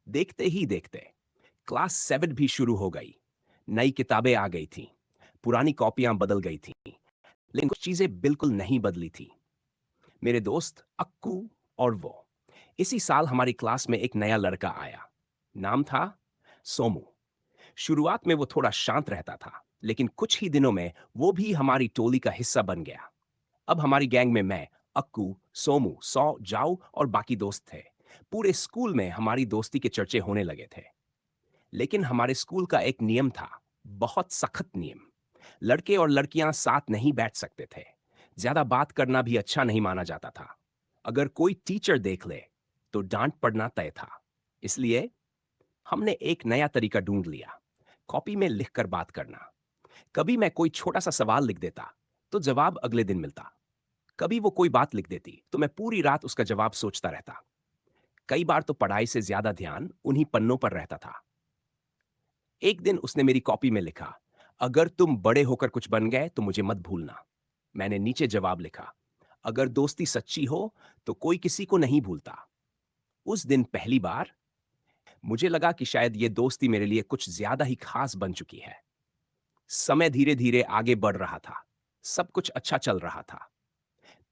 देखते ही देखते क्लास 7 भी शुरू हो गई। नई किताबें आ गई थीं, पुरानी कॉपियां बदल गई थीं, लेकिन कुछ चीजें बिल्कुल नहीं बदली थी। मेरे दोस्त अक्कू और वो। इसी साल हमारी क्लास में एक नया लड़का आया। नाम था सोमू। शुरुआत में वो थोड़ा शांत रहता था, लेकिन कुछ ही दिनों में वो भी हमारी टोली का हिस्सा बन गया। अब हमारी गैंग में मैं, अक्कू, सोमू, सौ, जाऊ और बाकी दोस्त थे। पूरे स्कूल में हमारी दोस्ती के चर्चे होने लगे थे। लेकिन हमारे स्कूल का एक नियम था, बहुत सख्त नियम। लड़के और लड़कियां साथ नहीं बैठ सकते थे। ज्यादा बात करना भी अच्छा नहीं माना जाता था। अगर कोई टीचर देख ले तो डांट पड़ना तय था। इसलिए हमने एक नया तरीका ढूंढ लिया, कॉपी में लिखकर बात करना। कभी मैं कोई छोटा सा सवाल लिख देता तो जवाब अगले दिन मिलता। कभी वो कोई बात लिख देती तो मैं पूरी रात उसका जवाब सोचता रहता। कई बार तो पढ़ाई से ज्यादा ध्यान उन्हीं पन्नों पर रहता था। एक दिन उसने मेरी कॉपी में लिखा, अगर तुम बड़े होकर कुछ बन गए तो मुझे मत भूलना। मैंने नीचे जवाब लिखा, अगर दोस्ती सच्ची हो तो कोई किसी को नहीं भूलता। उस दिन पहली बार मुझे लगा कि शायद ये दोस्ती मेरे लिए कुछ ज्यादा ही खास बन चुकी है। समय धीरे धीरे आगे बढ़ रहा था। सब कुछ अच्छा चल रहा था।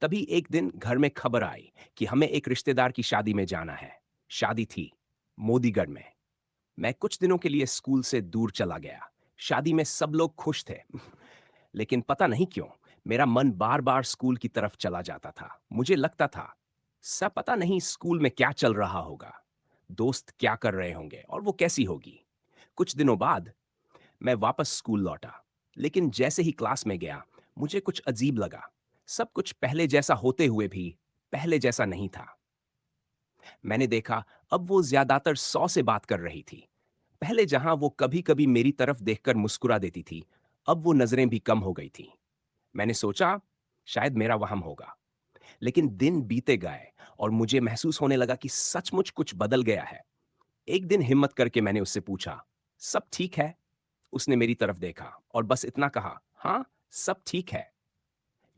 तभी एक दिन घर में खबर आई कि हमें एक रिश्तेदार की शादी में जाना है। शादी थी मोदीगढ़ में। मैं कुछ दिनों के लिए स्कूल से दूर चला गया। शादी में सब लोग खुश थे, लेकिन पता नहीं क्यों मेरा मन बार बार स्कूल की तरफ चला जाता था। मुझे लगता था सब पता नहीं स्कूल में क्या चल रहा होगा, दोस्त क्या कर रहे होंगे और वो कैसी होगी। कुछ दिनों बाद मैं वापस स्कूल लौटा, लेकिन जैसे ही क्लास में गया मुझे कुछ अजीब लगा। सब कुछ पहले जैसा होते हुए भी पहले जैसा नहीं था। मैंने देखा अब वो ज्यादातर सौ से बात कर रही थी। पहले जहां वो कभी कभी मेरी तरफ देखकर मुस्कुरा देती थी, अब वो नजरें भी कम हो गई थी। मैंने सोचा शायद मेरा वहम होगा, लेकिन दिन बीते गए और मुझे महसूस होने लगा कि सचमुच कुछ बदल गया है। एक दिन हिम्मत करके मैंने उससे पूछा, सब ठीक है? उसने मेरी तरफ देखा और बस इतना कहा, हाँ, सब ठीक है,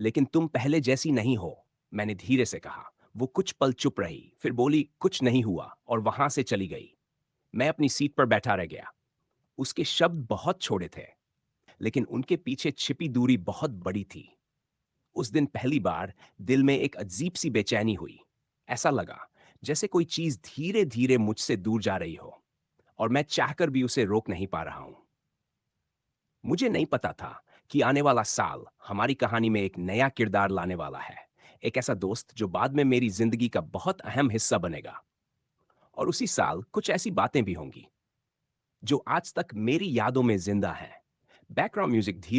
लेकिन तुम पहले जैसी नहीं हो। मैंने धीरे से कहा। वो कुछ पल चुप रही, फिर बोली, कुछ नहीं हुआ, और वहां से चली गई। मैं अपनी सीट पर बैठा रह गया। उसके शब्द बहुत छोटे थे, लेकिन उनके पीछे छिपी दूरी बहुत बड़ी थी। उस दिन पहली बार दिल में एक अजीब सी बेचैनी हुई। ऐसा लगा जैसे कोई चीज धीरे धीरे मुझसे दूर जा रही हो, और मैं चाहकर भी उसे रोक नहीं पा रहा हूं। मुझे नहीं पता था कि आने वाला साल हमारी कहानी में एक नया किरदार लाने वाला है। एक ऐसा दोस्त जो बाद में मेरी जिंदगी का बहुत अहम हिस्सा बनेगा। और उसी साल कुछ ऐसी बातें भी होंगी जो आज तक मेरी यादों में जिंदा हैं। बैकग्राउंड म्यूजिक धीरे